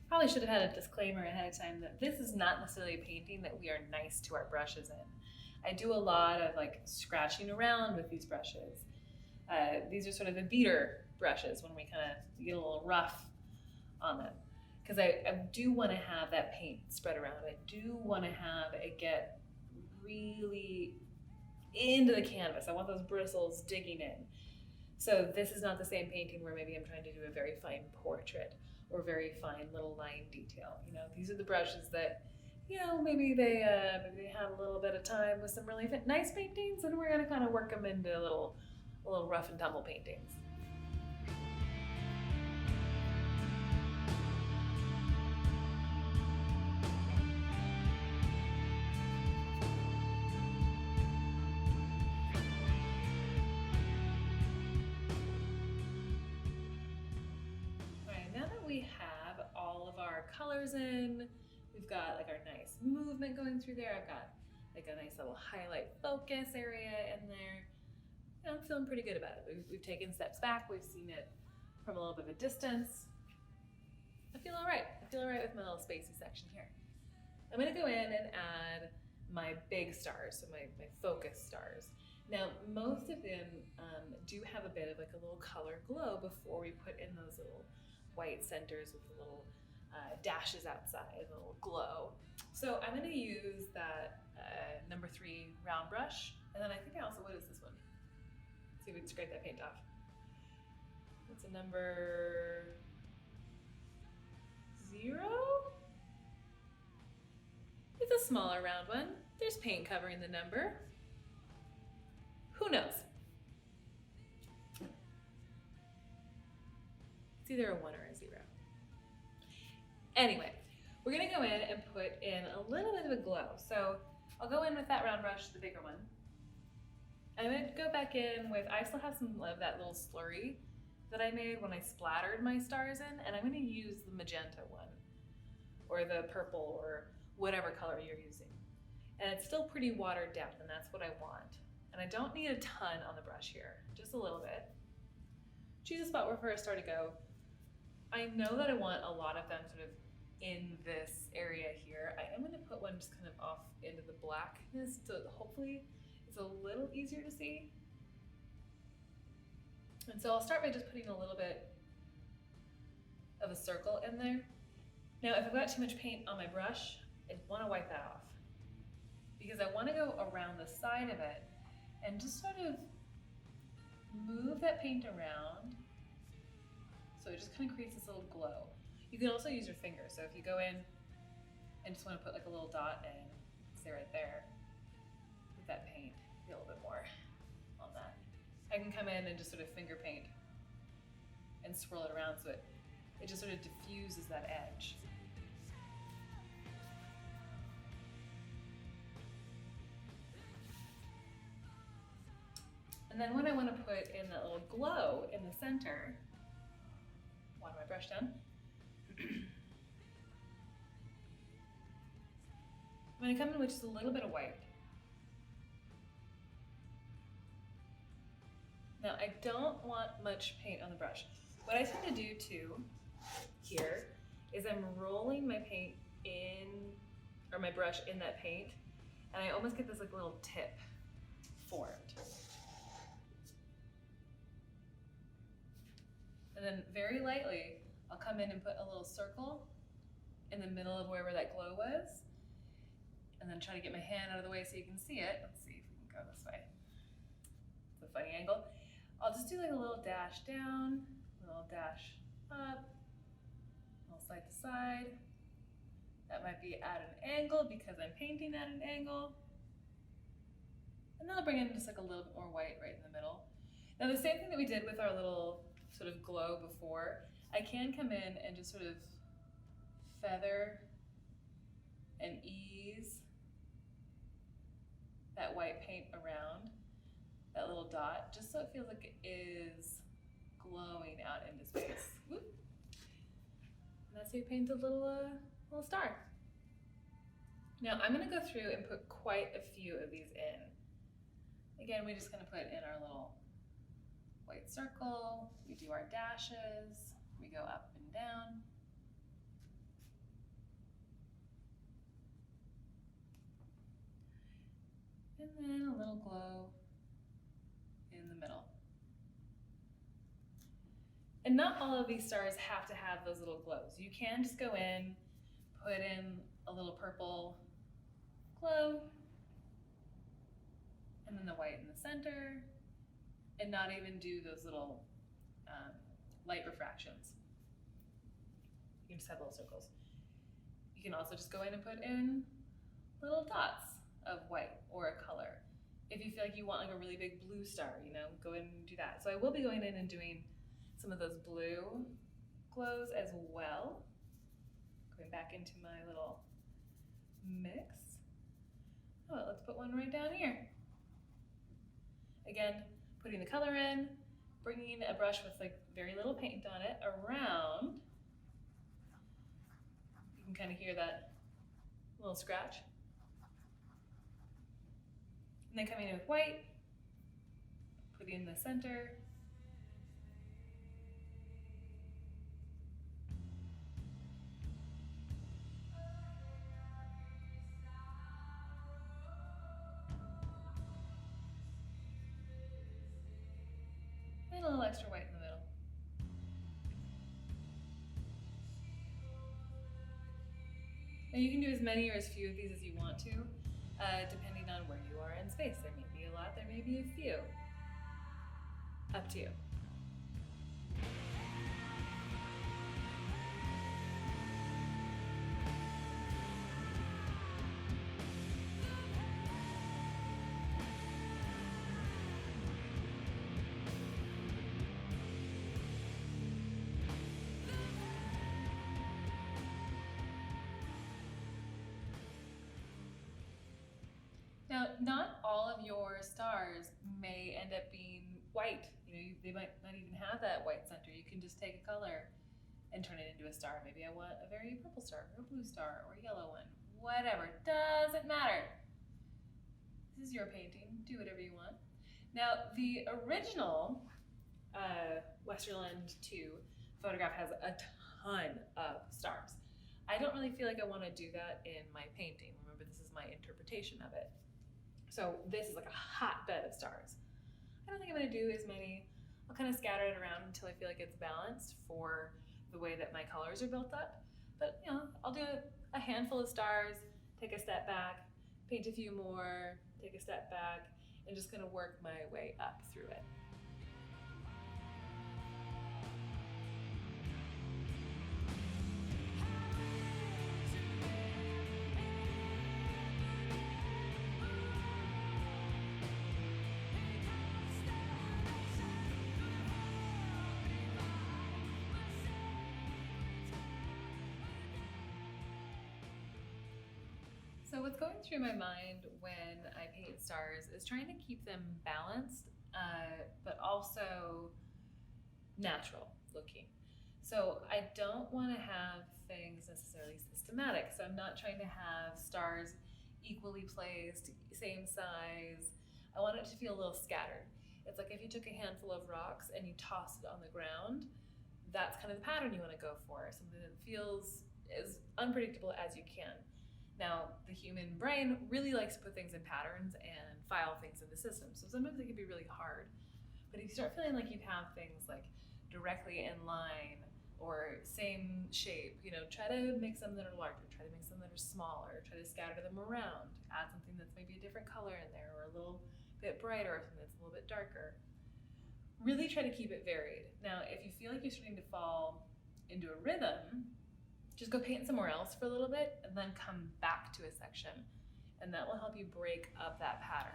Probably should have had a disclaimer ahead of time that this is not necessarily a painting that we are nice to our brushes in. I do a lot of like scratching around with these brushes. These are sort of the beater brushes when we kind of get a little rough on them. Because I do want to have that paint spread around. I do want to have it get really into the canvas. I want those bristles digging in. So this is not the same painting where maybe I'm trying to do a very fine portrait or very fine little line detail. You know, these are the brushes that, you know, maybe they had a little bit of time with some really nice paintings, and we're gonna kind of work them into a little rough and tumble paintings. We have all of our colors in. We've got like our nice movement going through there. I've got like a nice little highlight focus area in there. And I'm feeling pretty good about it. We've taken steps back. We've seen it from a little bit of a distance. I feel all right. I feel all right with my little spacey section here. I'm gonna go in and add my big stars, so my focus stars. Now, most of them do have a bit of like a little color glow before we put in those little white centers with the little dashes outside, a little glow. So I'm going to use that number 3 round brush, and then I think I also, what is this one? Let's see if we can scrape that paint off. It's a number 0? It's a a smaller round one. There's paint covering the number. Who knows? It's either a 1 or a 0. Anyway, we're gonna go in and put in a little bit of a glow. So I'll go in with that round brush, the bigger one. I'm gonna go back in with, I still have some of that little slurry that I made when I splattered my stars in, and I'm gonna use the magenta one, or the purple, or whatever color you're using. And it's still pretty watered down, and that's what I want. And I don't need a ton on the brush here, just a little bit. Choose a spot where for a star to go. I know that I want a lot of them sort of in this area here. I am gonna put one just kind of off into the blackness, so hopefully it's a little easier to see. And so I'll start by just putting a little bit of a circle in there. Now, if I've got too much paint on my brush, I wanna wipe that off, because I wanna go around the side of it and just sort of move that paint around so it just kind of creates this little glow. You can also use your finger. So if you go in and just want to put like a little dot in, say right there, with that paint, get a little bit more on that. I can come in and just sort of finger paint and swirl it around so it just sort of diffuses that edge. And then when I want to put in that little glow in the center, water my brush down. I'm going to come in with just a little bit of white. Now, I don't want much paint on the brush. What I tend to do too here is I'm rolling my paint in, or my brush in that paint, and I almost get this like little tip formed. And then very lightly, I'll come in and put a little circle in the middle of wherever that glow was, and then try to get my hand out of the way so you can see it. Let's see if we can go this way. It's a funny angle. I'll just do like a little dash down, a little dash up, a little side to side. That might be at an angle because I'm painting at an angle. And then I'll bring in just like a little bit more white right in the middle. Now the same thing that we did with our little sort of glow before, I can come in and just sort of feather and ease that white paint around that little dot, just so it feels like it is glowing out into space. Whoop. And that's how you paint a little star. Now I'm gonna go through and put quite a few of these in. Again, we're just gonna put in our little white circle, we do our dashes, we go up and down. And then a little glow in the middle. And not all of these stars have to have those little glows. You can just go in, put in a little purple glow, and then the white in the center, and not even do those little light refractions. You can just have little circles. You can also just go in and put in little dots of white or a color. If you feel like you want like a really big blue star, you know, go in and do that. So I will be going in and doing some of those blue glows as well. Going back into my little mix. Oh, let's put one right down here. Again, putting the color in, bringing a brush with like very little paint on it around. You can kind of hear that little scratch. And then coming in with white, putting in the center. And a little extra white in the middle. Now you can do as many or as few of these as you want to, depending on where you are in space. There may be a lot, there may be a few. Up to you. not all of your stars may end up being white. They might not even have that white center. You can just take a color and turn it into a star. Maybe I want a very purple star, or a blue star, or a yellow one. Whatever, doesn't matter. This is your painting, do whatever you want. Now, the original Westerland 2 photograph has a ton of stars. I don't really feel like I want to do that in my painting. Remember, this is my interpretation of it. So this is like a hotbed of stars. I don't think I'm going to do as many. I'll kind of scatter it around until I feel like it's balanced for the way that my colors are built up. But I'll do a handful of stars, take a step back, paint a few more, take a step back, and just kind of work my way up through it. So what's going through my mind when I paint stars is trying to keep them balanced, but also natural looking. So I don't want to have things necessarily systematic. So I'm not trying to have stars equally placed, same size. I want it to feel a little scattered. It's like if you took a handful of rocks and you tossed it on the ground, that's kind of the pattern you want to go for, something that feels as unpredictable as you can. Now, the human brain really likes to put things in patterns and file things into systems, so sometimes it can be really hard. But if you start feeling like you have things like directly in line or same shape, try to make some that are larger, try to make some that are smaller, try to scatter them around, add something that's maybe a different color in there or a little bit brighter or something that's a little bit darker. Really try to keep it varied. Now, if you feel like you're starting to fall into a rhythm, just go paint somewhere else for a little bit and then come back to a section, and that will help you break up that pattern.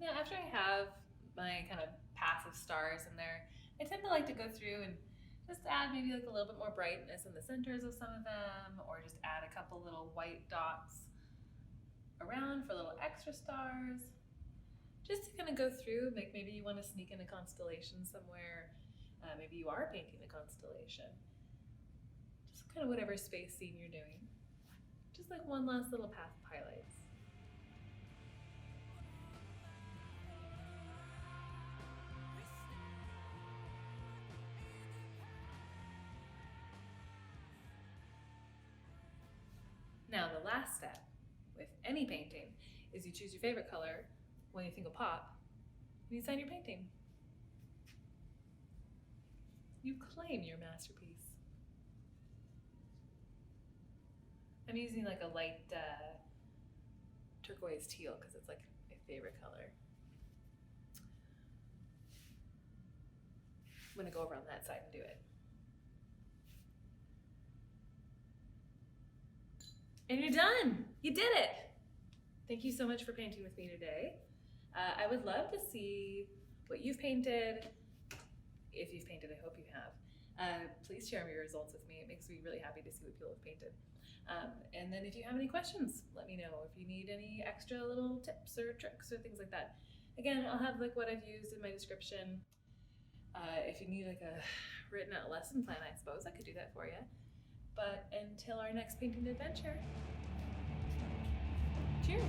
Now, after I have my kind of passive stars in there, I tend to like to go through and just add maybe like a little bit more brightness in the centers of some of them, or just add a couple little white dots around for little extra stars. Just to kind of go through, maybe you want to sneak in a constellation somewhere. Maybe you are painting a constellation. Just kind of whatever space scene you're doing. Just like one last little path of highlights. Now, the last step with any painting is you choose your favorite color when you think will pop, and you sign your painting. You claim your masterpiece. I'm using like a light turquoise teal because it's like my favorite color. I'm gonna go over on that side and do it. And you're done. You did it. Thank you so much for painting with me today. I would love to see what you've painted. If you've painted, I hope you have. Please share your results with me. It makes me really happy to see what people have painted. And then if you have any questions, let me know. If you need any extra little tips or tricks or things like that. Again, I'll have like what I've used in my description. If you need like a written out lesson plan, I suppose I could do that for you. But until our next painting adventure, cheers.